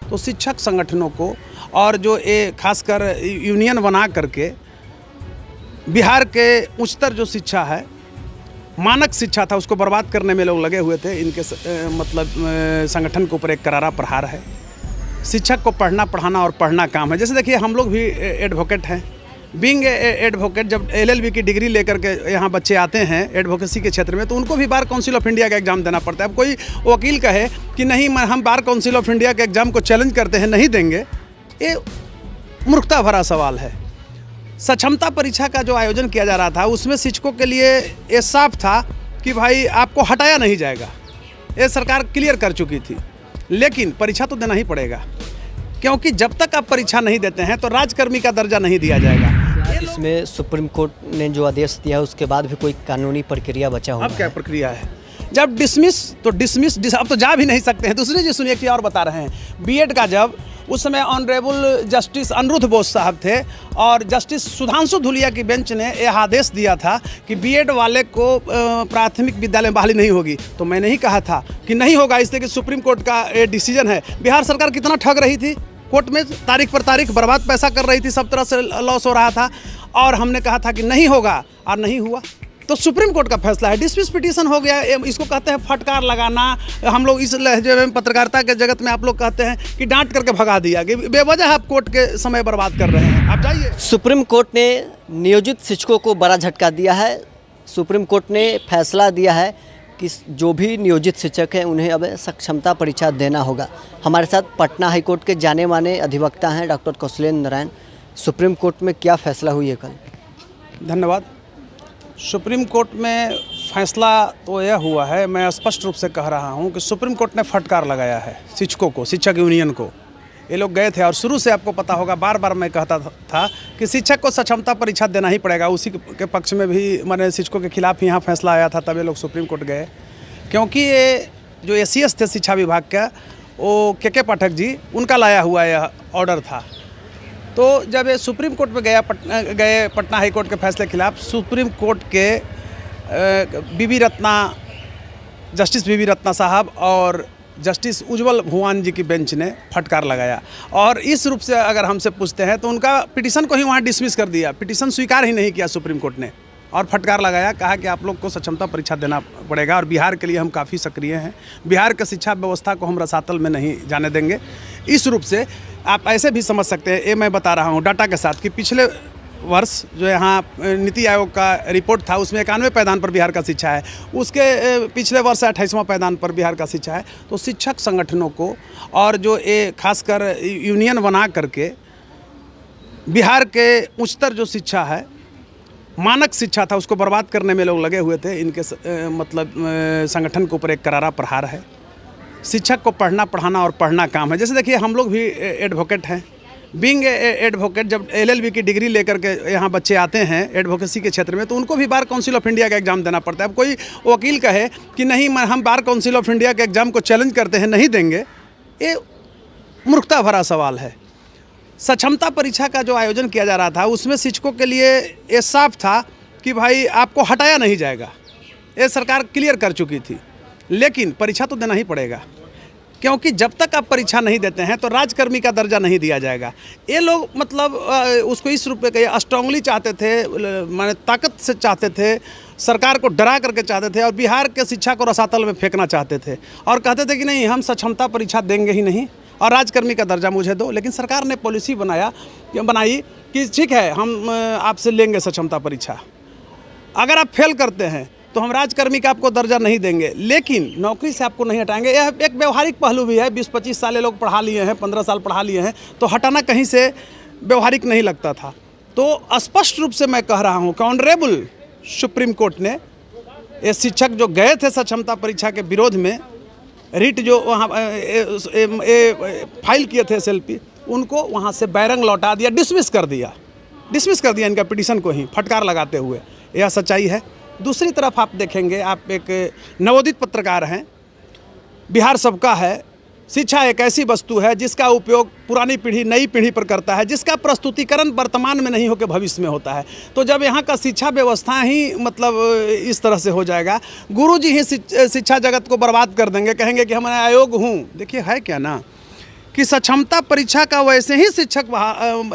तो शिक्षक संगठनों को और जो ये खासकर यूनियन बना करके बिहार के उच्चतर जो शिक्षा है, मानक शिक्षा था, उसको बर्बाद करने में लोग लगे हुए थे। इनके संगठन के ऊपर एक करारा प्रहार है। शिक्षक को पढ़ना पढ़ाना और पढ़ना काम है। जैसे देखिए हम लोग भी एडवोकेट हैं। बीइंग एडवोकेट, जब LLB की डिग्री लेकर के यहाँ बच्चे आते हैं एडवोकेसी के क्षेत्र में, तो उनको भी बार काउंसिल ऑफ इंडिया का एग्ज़ाम देना पड़ता है। अब कोई वकील कहे कि नहीं हम बार काउंसिल ऑफ इंडिया के एग्ज़ाम को चैलेंज करते हैं, नहीं देंगे, ये मूर्खता भरा सवाल है। सक्षमता परीक्षा का जो आयोजन किया जा रहा था, उसमें शिक्षकों के लिए ये साफ था कि भाई आपको हटाया नहीं जाएगा। ये सरकार क्लियर कर चुकी थी, लेकिन परीक्षा तो देना ही पड़ेगा, क्योंकि जब तक आप परीक्षा नहीं देते हैं तो राजकर्मी का दर्जा नहीं दिया जाएगा। इसमें सुप्रीम कोर्ट ने जो आदेश दिया है उसके बाद भी कोई कानूनी प्रक्रिया बचा हुआ है? अब क्या प्रक्रिया है? जब डिसमिस तो डिसमिस, अब तो जा भी नहीं सकते हैं। दूसरी चीज़ सुनिए, क्या और बता रहे हैं। बीएड का जब उस समय ऑनरेबल जस्टिस अनिरुद्ध बोस साहब थे और जस्टिस सुधांशु धुलिया की बेंच ने यह आदेश दिया था कि बीएड वाले को प्राथमिक विद्यालय में बहाली नहीं होगी, तो मैंने ही कहा था कि नहीं होगा, इसलिए कि सुप्रीम कोर्ट का ये डिसीजन है। बिहार सरकार कितना ठग रही थी, कोर्ट में तारीख पर तारीख बर्बाद पैसा कर रही थी, सब तरह से लॉस हो रहा था, और हमने कहा था कि नहीं होगा और नहीं हुआ। तो सुप्रीम कोर्ट का फैसला है, डिसमिस पिटीशन हो गया। इसको कहते हैं फटकार लगाना। हम लोग इस लहजे में पत्रकारिता के जगत में आप लोग कहते हैं कि डांट करके भगा दिया, कि बेवजह आप कोर्ट के समय बर्बाद कर रहे हैं। आप जाइए। सुप्रीम कोर्ट ने नियोजित शिक्षकों को बड़ा झटका दिया है। सुप्रीम कोर्ट ने फैसला दिया है कि जो भी नियोजित शिक्षक हैं उन्हें अब सक्षमता परीक्षा देना होगा। हमारे साथ पटना हाईकोर्ट के जाने माने अधिवक्ता हैं doctor Kaushalendra Narayan. Supreme court में क्या फैसला हुई है कल? धन्यवाद। सुप्रीम कोर्ट में फैसला तो यह हुआ है, मैं स्पष्ट रूप से कह रहा हूं कि सुप्रीम कोर्ट ने फटकार लगाया है शिक्षकों को, शिक्षक यूनियन को। ये लोग गए थे और शुरू से आपको पता होगा, बार बार मैं कहता था कि शिक्षक को सक्षमता परीक्षा देना ही पड़ेगा। उसी के पक्ष में भी मैंने शिक्षकों के खिलाफ यहाँ फैसला आया था, तब ये लोग सुप्रीम कोर्ट गए, क्योंकि ये जो ACS थे शिक्षा विभाग का, वो के पाठक जी, उनका लाया हुआ यह ऑर्डर था। तो जब ये सुप्रीम कोर्ट में गए पटना हाई कोर्ट के फैसले के खिलाफ, सुप्रीम कोर्ट के जस्टिस बीबी रत्ना साहब और जस्टिस उज्जवल भुवन जी की बेंच ने फटकार लगाया। और इस रूप से अगर हमसे पूछते हैं तो उनका पिटीशन को ही वहाँ डिसमिस कर दिया, पिटीशन स्वीकार ही नहीं किया सुप्रीम कोर्ट ने, और फटकार लगाया, कहा कि आप लोग को सक्षमता परीक्षा देना पड़ेगा। और बिहार के लिए हम काफ़ी सक्रिय हैं, बिहार के शिक्षा व्यवस्था को हम रसातल में नहीं जाने देंगे। इस रूप से आप ऐसे भी समझ सकते हैं, ये मैं बता रहा हूँ डाटा के साथ, कि पिछले वर्ष जो यहाँ नीति आयोग का रिपोर्ट था, उसमें 91 पायदान पर बिहार का शिक्षा है, उसके पिछले वर्ष 28वां पायदान पर बिहार का शिक्षा है। तो शिक्षक संगठनों को और जो ये खासकर यूनियन बना करके बिहार के उच्चतर जो शिक्षा है, मानक शिक्षा था, उसको बर्बाद करने में लोग लगे हुए थे। इनके संगठन के ऊपर एक करारा प्रहार है। शिक्षक को पढ़ना पढ़ाना और पढ़ना काम है। जैसे देखिए हम लोग भी एडवोकेट हैं। बीइंग एडवोकेट, जब LLB की डिग्री लेकर के यहाँ बच्चे आते हैं एडवोकेसी के क्षेत्र में, तो उनको भी बार काउंसिल ऑफ इंडिया का एग्ज़ाम देना पड़ता है। अब कोई वकील कहे कि नहीं हम बार काउंसिल ऑफ इंडिया के एग्ज़ाम को चैलेंज करते हैं, नहीं देंगे, ये मूर्खता भरा सवाल है। सक्षमता परीक्षा का जो आयोजन किया जा रहा था, उसमें शिक्षकों के लिए ये साफ था कि भाई आपको हटाया नहीं जाएगा। ये सरकार क्लियर कर चुकी थी, लेकिन परीक्षा तो देना ही पड़ेगा, क्योंकि जब तक आप परीक्षा नहीं देते हैं तो राजकर्मी का दर्जा नहीं दिया जाएगा। ये लोग मतलब उसको इस रूप में कहिए स्ट्रांगली चाहते थे, माने ताकत से चाहते थे, सरकार को डरा करके चाहते थे, और बिहार के शिक्षा को रसातल में फेंकना चाहते थे, और कहते थे कि नहीं हम सक्षमता परीक्षा देंगे ही नहीं और राजकर्मी का दर्जा मुझे दो। लेकिन सरकार ने पॉलिसी बनाई कि ठीक है, हम आपसे लेंगे सक्षमता परीक्षा, अगर आप फेल करते हैं तो हम राजकर्मी का आपको दर्जा नहीं देंगे, लेकिन नौकरी से आपको नहीं हटाएंगे। यह एक व्यवहारिक पहलू भी है। 20-25 साल लोग पढ़ा लिए हैं, 15 साल पढ़ा लिए हैं, तो हटाना कहीं से व्यवहारिक नहीं लगता था। तो स्पष्ट रूप से मैं कह रहा हूँ कि ऑनरेबल सुप्रीम कोर्ट ने ये शिक्षक जो गए थे सक्षमता परीक्षा के विरोध में, रिट जो वहाँ फाइल किए थे SLP, उनको वहाँ से बैरंग लौटा दिया, डिसमिस कर दिया इनका पिटीशन को ही फटकार लगाते हुए। यह सच्चाई है। दूसरी तरफ आप देखेंगे, आप एक नवोदित पत्रकार हैं, बिहार सबका है, शिक्षा एक ऐसी वस्तु है जिसका उपयोग पुरानी पीढ़ी नई पीढ़ी पर करता है, जिसका प्रस्तुतिकरण वर्तमान में नहीं होकर भविष्य में होता है। तो जब यहाँ का शिक्षा व्यवस्था ही मतलब इस तरह से हो जाएगा, गुरुजी ही शिक्षा जगत को बर्बाद कर देंगे, कहेंगे कि हमारा आयोग हूँ। देखिए है क्या ना कि सक्षमता परीक्षा का वैसे ही शिक्षक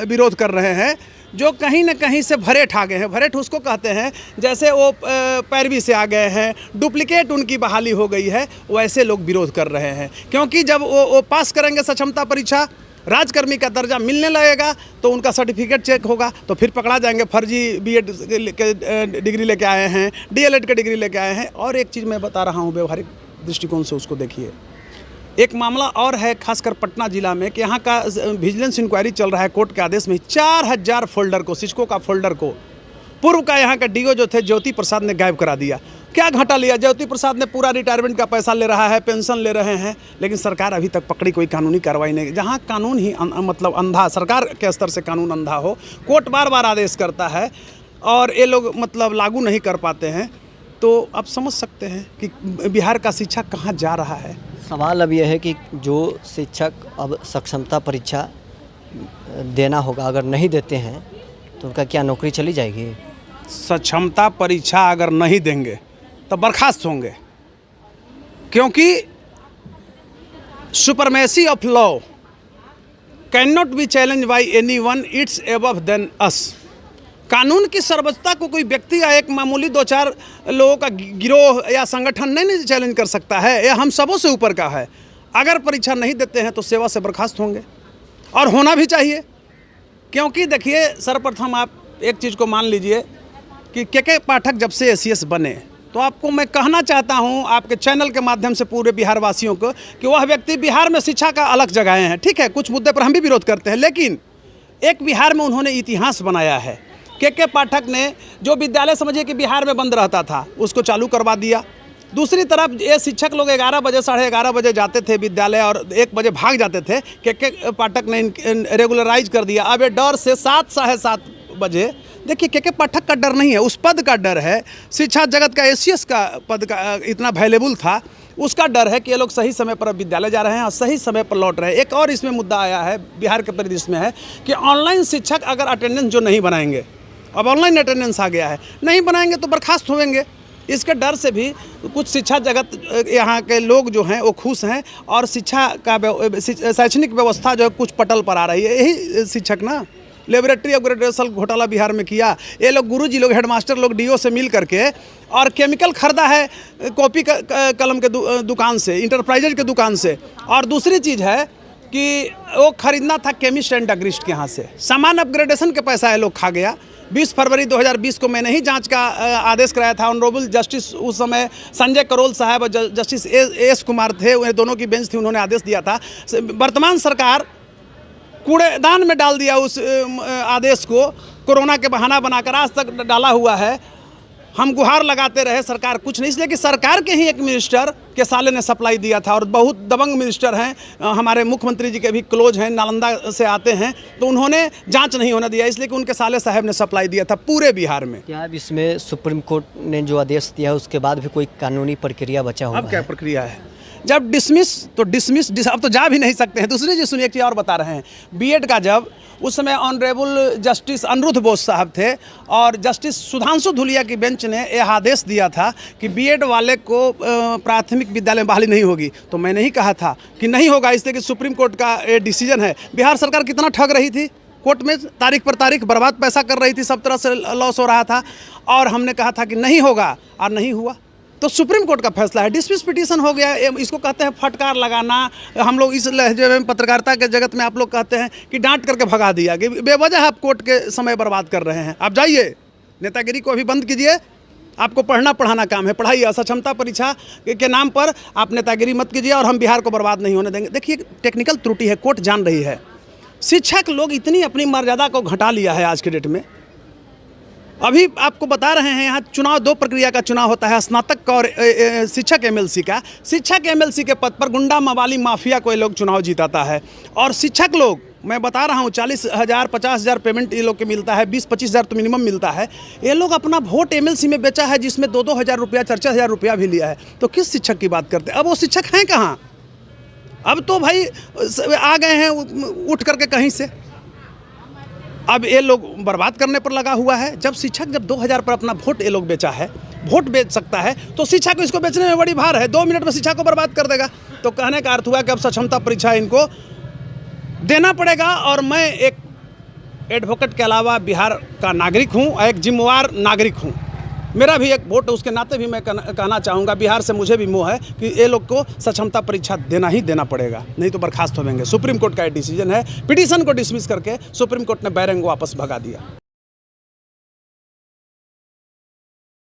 विरोध कर रहे हैं जो कहीं न कहीं से भरेठ आ गए हैं। भरेठ उसको कहते हैं जैसे वो पैरवी से आ गए हैं, डुप्लीकेट उनकी बहाली हो गई है, वैसे लोग विरोध कर रहे हैं। क्योंकि जब वो पास करेंगे सक्षमता परीक्षा, राजकर्मी का दर्जा मिलने लगेगा तो उनका सर्टिफिकेट चेक होगा, तो फिर पकड़ा जाएंगे फर्जी बीएड के डिग्री लेके आए हैं, डीएलएड के डिग्री लेके आए हैं। और एक चीज़ मैं बता रहा हूँ, व्यवहारिक दृष्टिकोण से उसको देखिए। एक मामला और है खासकर पटना जिला में कि यहाँ का विजिलेंस इंक्वायरी चल रहा है कोर्ट के आदेश में। 4000 फोल्डर को, शिक्षकों का फोल्डर को पूर्व का यहाँ का डीओ जो थे ज्योति प्रसाद ने गायब करा दिया। क्या घाटा लिया? ज्योति प्रसाद ने पूरा रिटायरमेंट का पैसा ले रहा है, पेंशन ले रहे हैं, लेकिन सरकार अभी तक पकड़ी कोई कानूनी कार्रवाई नहीं। जहाँ कानून ही मतलब अंधा, सरकार के स्तर से कानून अंधा हो, कोर्ट बार बार आदेश करता है और ये लोग मतलब लागू नहीं कर पाते हैं, तो आप समझ सकते हैं कि बिहार का शिक्षा कहाँ जा रहा है। सवाल अब यह है कि जो शिक्षक अब सक्षमता परीक्षा देना होगा, अगर नहीं देते हैं तो उनका क्या नौकरी चली जाएगी? सक्षमता परीक्षा अगर नहीं देंगे तो बर्खास्त होंगे, क्योंकि supremacy of law can not be challenge by anyone, it's above than us. कानून की सर्वोच्चता को कोई व्यक्ति या एक मामूली 2-4 लोगों का गिरोह या संगठन नहीं चैलेंज कर सकता है। यह हम सबों से ऊपर का है। अगर परीक्षा नहीं देते हैं तो सेवा से बर्खास्त होंगे, और होना भी चाहिए। क्योंकि देखिए, सर्वप्रथम आप एक चीज़ को मान लीजिए कि के पाठक जब से एसीएस बने, तो आपको मैं कहना चाहता हूं आपके चैनल के माध्यम से पूरे बिहार वासियों को कि वह व्यक्ति बिहार में शिक्षा का अलग जगाए हैं। ठीक है, कुछ मुद्दे पर हम भी विरोध करते हैं, लेकिन एक बिहार में उन्होंने इतिहास बनाया है। के पाठक ने जो विद्यालय समझिए कि बिहार में बंद रहता था, उसको चालू करवा दिया। दूसरी तरफ ये शिक्षक लोग 11 बजे 11:30 बजे जाते थे विद्यालय और 1 बजे भाग जाते थे। के पाठक ने रेगुलराइज कर दिया। अब ये डर से 7 साढ़े 7 बजे, देखिए के पाठक का डर नहीं है, उस पद का डर है। शिक्षा जगत का एसीएस का पद का इतना वैल्यूबल था, उसका डर है कि ये लोग सही समय पर अब विद्यालय जा रहे हैं और सही समय पर लौट रहे हैं। एक और इसमें मुद्दा आया है बिहार के परिदृश्य में है कि ऑनलाइन शिक्षक अगर अटेंडेंस जो नहीं बनाएंगे, अब ऑनलाइन अटेंडेंस आ गया है, नहीं बनाएंगे तो बर्खास्त होंगे। इसके डर से भी कुछ शिक्षा जगत यहाँ के लोग जो हैं वो खुश हैं, और शिक्षा का शैक्षणिक व्यवस्था जो है कुछ पटल पर आ रही है। यही शिक्षक ना लेबोरेटरी अपग्रेडेशन घोटाला बिहार में किया। ये लोग गुरुजी लोग, हेडमास्टर लोग डीओ से मिल करके और केमिकल खरीदा है कॉपी कलम के दुकान से, इंटरप्राइजेज के दुकान से। और दूसरी चीज़ है कि वो खरीदना था केमिस्ट एंड अग्रिस्ट के यहाँ से। सामान अपग्रेडेशन के पैसा ये लोग खा गया। 20 फरवरी 2020 को मैंने ही जांच का आदेश कराया था। ऑनरेबल जस्टिस उस समय संजय करोल साहब और जस्टिस एस कुमार थे, उन्हें दोनों की बेंच थी, उन्होंने आदेश दिया था। वर्तमान सरकार कूड़ेदान में डाल दिया उस आदेश को, कोरोना के बहाना बनाकर आज तक डाला हुआ है। हम गुहार लगाते रहे, सरकार कुछ नहीं, इसलिए कि सरकार के ही एक मिनिस्टर के साले ने सप्लाई दिया था, और बहुत दबंग मिनिस्टर हैं, हमारे मुख्यमंत्री जी के भी क्लोज हैं, नालंदा से आते हैं, तो उन्होंने जांच नहीं होने दिया, इसलिए कि उनके साले साहब ने सप्लाई दिया था पूरे बिहार में। क्या अब इसमें सुप्रीम कोर्ट ने जो आदेश दिया है उसके बाद भी कोई कानूनी प्रक्रिया बचा हुआ है? अब क्या प्रक्रिया है? जब डिसमिस तो डिसमिस, अब तो जा भी नहीं सकते हैं। दूसरी चीज़ सुनिए, एक चीज़ और बता रहे हैं। बीएड का जब उस समय ऑनरेबल जस्टिस अनिरुद्ध बोस साहब थे और जस्टिस सुधांशु धुलिया की बेंच ने यह आदेश दिया था कि बीएड वाले को प्राथमिक विद्यालय में बहाली नहीं होगी, तो मैंने ही कहा था कि नहीं होगा, इसलिए कि सुप्रीम कोर्ट का ये डिसीजन है। बिहार सरकार कितना ठग रही थी, कोर्ट में तारीख पर तारीख बर्बाद पैसा कर रही थी, सब तरह से लॉस हो रहा था, और हमने कहा था कि नहीं होगा, और नहीं हुआ। तो सुप्रीम कोर्ट का फैसला है, डिसमिस पिटीशन हो गया। इसको कहते हैं फटकार लगाना। हम लोग इस लहजे में पत्रकारिता के जगत में आप लोग कहते हैं कि डांट करके भगा दिया, कि बेवजह आप कोर्ट के समय बर्बाद कर रहे हैं। आप जाइए, नेतागिरी को अभी बंद कीजिए, आपको पढ़ना पढ़ाना काम है, पढ़ाइए। सक्षमता परीक्षा के नाम पर आप नेतागिरी मत कीजिए, और हम बिहार को बर्बाद नहीं होने देंगे। देखिए, टेक्निकल त्रुटि है, कोर्ट जान रही है। शिक्षक लोग इतनी अपनी मर्यादा को घटा लिया है आज के डेट में। अभी आपको बता रहे हैं, यहाँ चुनाव 2 प्रक्रिया का चुनाव होता है, स्नातक और शिक्षक एमएलसी का। शिक्षक एमएलसी के पद पर गुंडा मवाली माफिया को ये लोग चुनाव जीताता है, और शिक्षक लोग, मैं बता रहा हूँ, 40,000 50,000 पेमेंट ये लोग के मिलता है, 20-25 हज़ार तो मिनिमम मिलता है। ये लोग अपना वोट एमएलसी में बेचा है, जिसमें 2-2 हज़ार रुपया 4-4 रुपया भी लिया है। तो किस शिक्षक की बात करते हैं? अब वो शिक्षक हैं कहाँ? अब तो भाई आ गए हैं उठ करके कहीं से। अब ये लोग बर्बाद करने पर लगा हुआ है। जब शिक्षक जब 2000 पर अपना वोट ये लोग बेचा है, वोट बेच सकता है, तो शिक्षा को इसको बेचने में बड़ी भार है। 2 मिनट में शिक्षा को बर्बाद कर देगा। तो कहने का अर्थ हुआ कि अब सक्षमता परीक्षा इनको देना पड़ेगा। और मैं एक एडवोकेट के अलावा बिहार का नागरिक हूँ, एक जिम्मेवार नागरिक हूँ। मेरा भी एक वोट उसके नाते भी मैं कहना चाहूँगा, बिहार से मुझे भी मोह है कि ये लोग को सक्षमता परीक्षा देना ही देना पड़ेगा, नहीं तो बर्खास्त होंगे। सुप्रीम कोर्ट का ये डिसीजन है। पिटीशन को डिसमिस करके सुप्रीम कोर्ट ने बैरंग वापस भगा दिया।